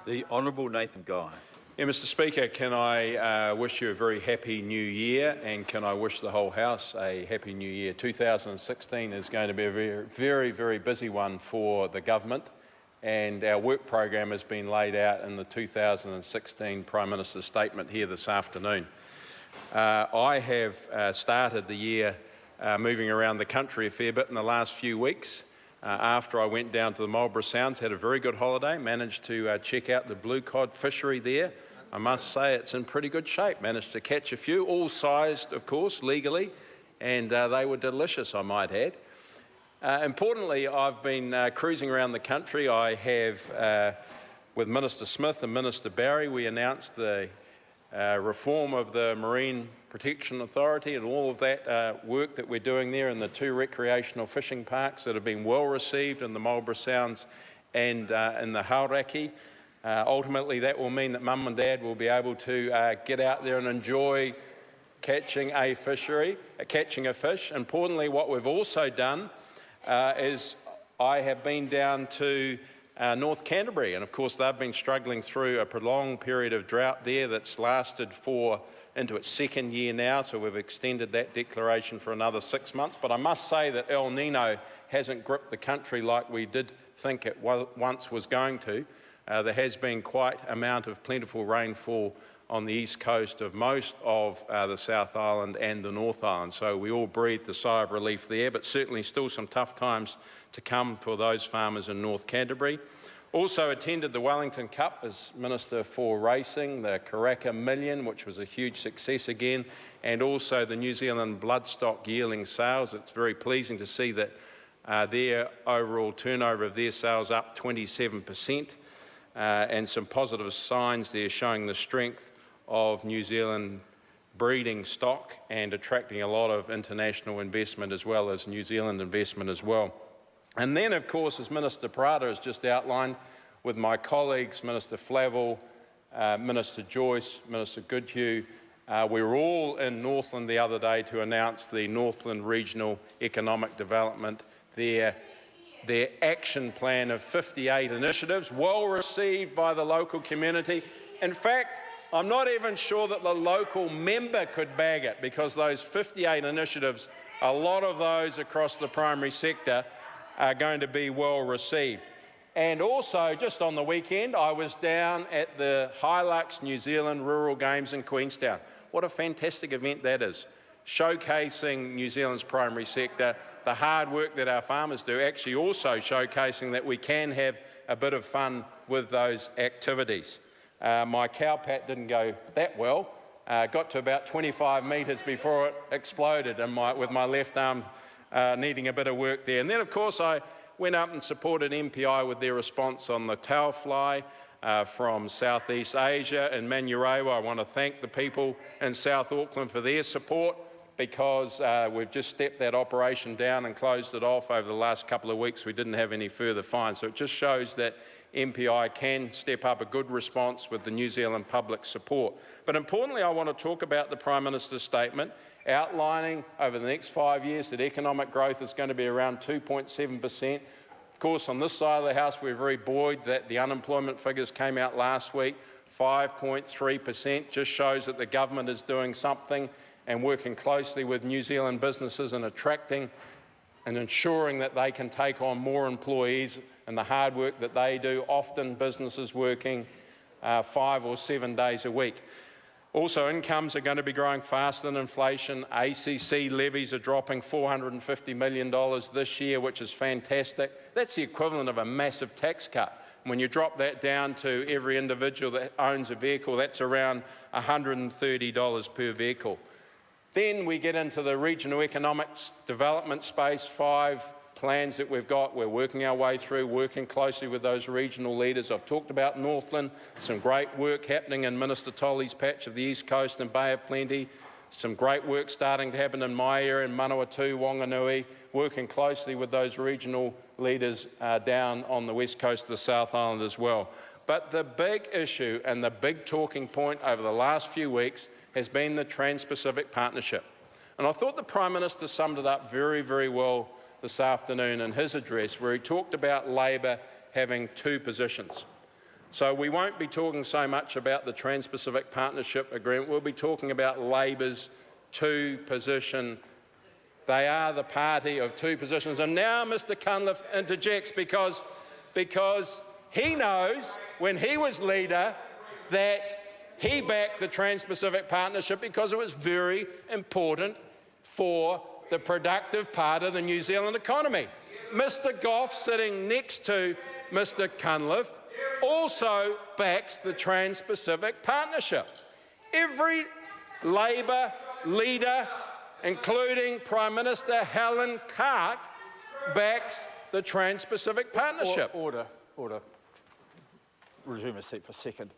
The Honourable Nathan Guy. Yeah, Mr Speaker, can I wish you a very happy new year, and can I wish the whole House a happy new year. 2016 is going to be a very busy one for the government, and our work program has been laid out in the 2016 Prime Minister's statement here this afternoon. I have started the year moving around the country a fair bit in the last few weeks. After I went down to the Marlborough Sounds, had a very good holiday, managed to check out the blue cod fishery there. I must say it's in pretty good shape. Managed to catch a few, all sized, of course, legally, and they were delicious, I might add. Importantly, I've been cruising around the country. I have, with Minister Smith and Minister Barry, we announced the reform of the Marine Protection Authority and all of that work that we're doing there in the 2 recreational fishing parks that have been well received in the Marlborough Sounds and in the Hauraki. Ultimately, that will mean that Mum and Dad will be able to get out there and enjoy catching a fish. Importantly, what we've also done is I have been down to North Canterbury, and of course they've been struggling through a prolonged period of drought there that's lasted into its 2nd year now, so we've extended that declaration for another 6 months. But I must say that El Nino hasn't gripped the country like we did think it once was going to. There has been quite an amount of plentiful rainfall on the east coast of most of the South Island and the North Island, so we all breathed a sigh of relief there, but certainly still some tough times to come for those farmers in North Canterbury. Also attended the Wellington Cup as Minister for Racing, the Karaka Million, which was a huge success again, and also the New Zealand bloodstock yearling sales. It's very pleasing to see that their overall turnover of their sales up 27%, and some positive signs there showing the strength of New Zealand breeding stock and attracting a lot of international investment as well as New Zealand investment as well. And then, of course, as Minister Parada has just outlined, with my colleagues, Minister Flavel, Minister Joyce, Minister Goodhue, we were all in Northland the other day to announce the Northland Regional Economic Development, their action plan of 58 initiatives, well received by the local community. In fact, I'm not even sure that the local member could bag it, because those 58 initiatives, a lot of those across the primary sector, are going to be well received. And also, just on the weekend, I was down at the Hilux New Zealand Rural Games in Queenstown. What a fantastic event that is, showcasing New Zealand's primary sector, the hard work that our farmers do, actually also showcasing that we can have a bit of fun with those activities. My cowpat didn't go that well. Got to about 25 metres before it exploded, and with my left arm needing a bit of work there. And then, of course, I went up and supported MPI with their response on the tail fly from Southeast Asia and Manurewa. I want to thank the people in South Auckland for their support, because we've just stepped that operation down and closed it off over the last couple of weeks. We didn't have any further fines. So it just shows that MPI can step up a good response with the New Zealand public support. But importantly, I want to talk about the Prime Minister's statement outlining over the next 5 years that economic growth is going to be around 2.7%. Of course, on this side of the House, we're very buoyed that the unemployment figures came out last week, 5.3%, just shows that the government is doing something and working closely with New Zealand businesses and attracting and ensuring that they can take on more employees and the hard work that they do, often businesses working 5 or 7 days a week. Also, incomes are going to be growing faster than inflation. ACC levies are dropping $450 million this year, which is fantastic. That's the equivalent of a massive tax cut. When you drop that down to every individual that owns a vehicle, that's around $130 per vehicle. Then we get into the regional economic development space, 5 plans that we've got. We're working our way through, working closely with those regional leaders. I've talked about Northland, some great work happening in Minister Tolley's patch of the East Coast and Bay of Plenty, some great work starting to happen in my area in Manawatu, Wanganui, working closely with those regional leaders down on the west coast of the South Island as well. But the big issue and the big talking point over the last few weeks has been the Trans-Pacific Partnership. And I thought the Prime Minister summed it up very well this afternoon in his address, where he talked about Labor having 2 positions. So we won't be talking so much about the Trans-Pacific Partnership Agreement. We'll be talking about Labor's two position. They are the party of two positions. And now Mr Cunliffe interjects because he knows when he was leader that he backed the Trans-Pacific Partnership because it was very important for the productive part of the New Zealand economy. Mr Goff, sitting next to Mr Cunliffe, also backs the Trans-Pacific Partnership. Every Labor leader, including Prime Minister Helen Clark, backs the Trans-Pacific Partnership. Order. Resume a seat for a second.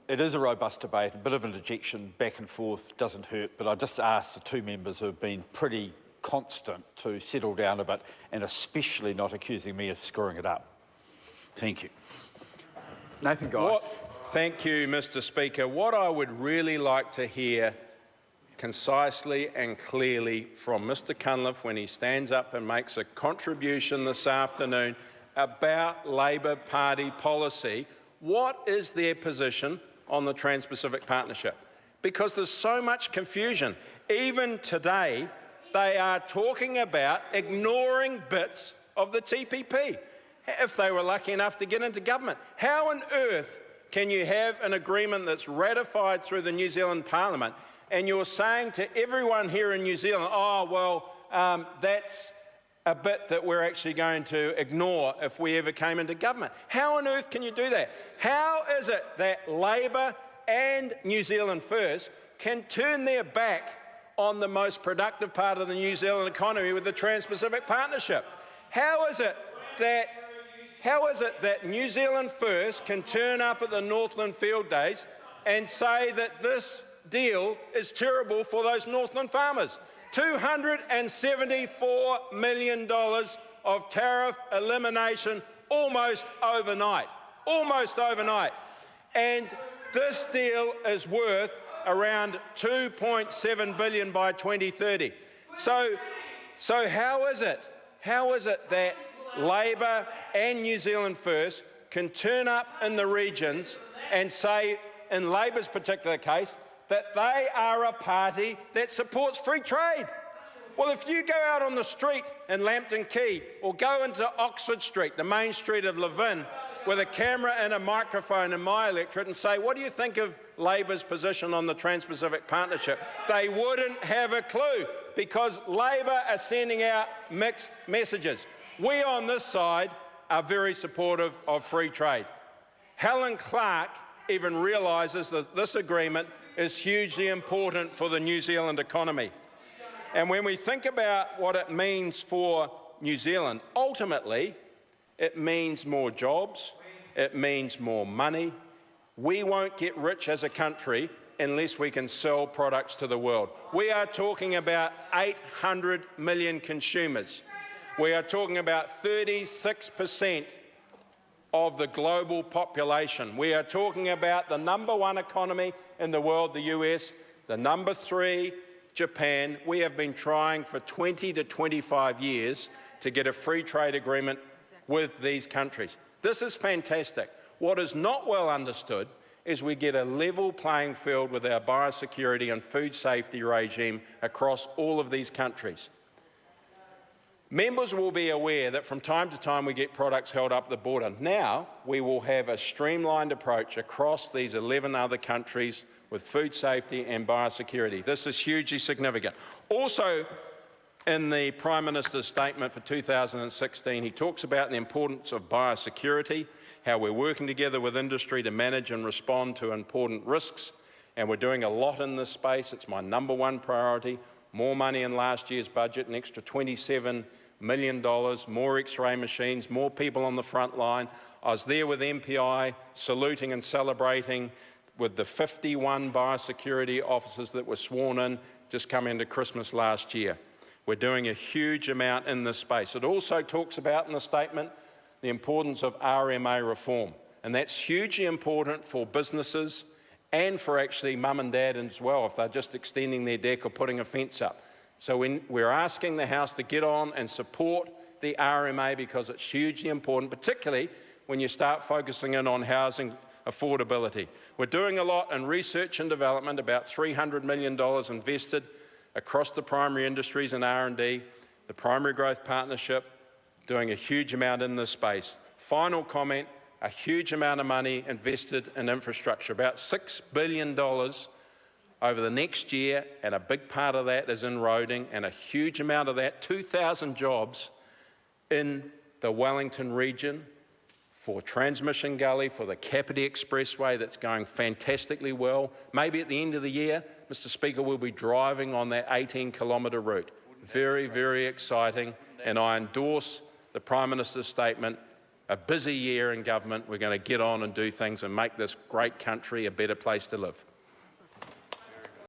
It is a robust debate. A bit of an interjection back and forth doesn't hurt, but I just ask the two members who have been pretty constant to settle down a bit, and especially not accusing me of screwing it up. Thank you. Nathan Guy. Thank you, Mr Speaker. What I would really like to hear concisely and clearly from Mr Cunliffe when he stands up and makes a contribution this afternoon about Labor Party policy, what is their position on the Trans-Pacific Partnership? Because there's so much confusion. Even today, they are talking about ignoring bits of the TPP if they were lucky enough to get into government. How on earth can you have an agreement that's ratified through the New Zealand Parliament and you're saying to everyone here in New Zealand, oh, well, that's a bit that we're actually going to ignore if we ever came into government? How on earth can you do that? How is it that Labor and New Zealand First can turn their back on the most productive part of the New Zealand economy with the Trans-Pacific Partnership? How is it that New Zealand First can turn up at the Northland Field Days and say that this deal is terrible for those Northland farmers? $274 million of tariff elimination almost overnight. And this deal is worth around $2.7 billion by 2030. So how is it that Labor and New Zealand First can turn up in the regions and say, in Labor's particular case, that they are a party that supports free trade? Well, if you go out on the street in Lambton Quay or go into Oxford Street, the main street of Levin, with a camera and a microphone in my electorate and say, what do you think of Labor's position on the Trans-Pacific Partnership? They wouldn't have a clue because Labor are sending out mixed messages. We on this side are very supportive of free trade. Helen Clark even realises that this agreement is hugely important for the New Zealand economy. And when we think about what it means for New Zealand, ultimately it means more jobs, it means more money. We won't get rich as a country unless we can sell products to the world. We are talking about 800 million consumers. We are talking about 36% of the global population. We are talking about the #1 economy in the world, the US, the #3, Japan. We have been trying for 20 to 25 years to get a free trade agreement with these countries. This is fantastic. What is not well understood is we get a level playing field with our biosecurity and food safety regime across all of these countries. Members will be aware that from time to time we get products held up at the border. Now we will have a streamlined approach across these 11 other countries with food safety and biosecurity. This is hugely significant. Also, in the Prime Minister's statement for 2016, he talks about the importance of biosecurity, how we're working together with industry to manage and respond to important risks, and we're doing a lot in this space. It's my #1 priority. More money in last year's budget, an extra $27 million, more X-ray machines, more people on the front line. I was there with MPI saluting and celebrating with the 51 biosecurity officers that were sworn in just coming into Christmas last year. We're doing a huge amount in this space. It also talks about in the statement the importance of RMA reform, and that's hugely important for businesses and for actually mum and dad as well if they're just extending their deck or putting a fence up. So we're asking the House to get on and support the RMA because it's hugely important, particularly when you start focusing in on housing affordability. We're doing a lot in research and development, about $300 million invested across the primary industries and R&D, the Primary Growth Partnership, doing a huge amount in this space. Final comment, a huge amount of money invested in infrastructure, about $6 billion over the next year, and a big part of that is in roading, and a huge amount of that, 2,000 jobs in the Wellington region for Transmission Gully, for the Kapiti Expressway that's going fantastically well. Maybe at the end of the year, Mr. Speaker, we'll be driving on that 18-kilometre route. Very, very exciting, and I endorse the Prime Minister's statement. A busy year in government. We're going to get on and do things and make this great country a better place to live.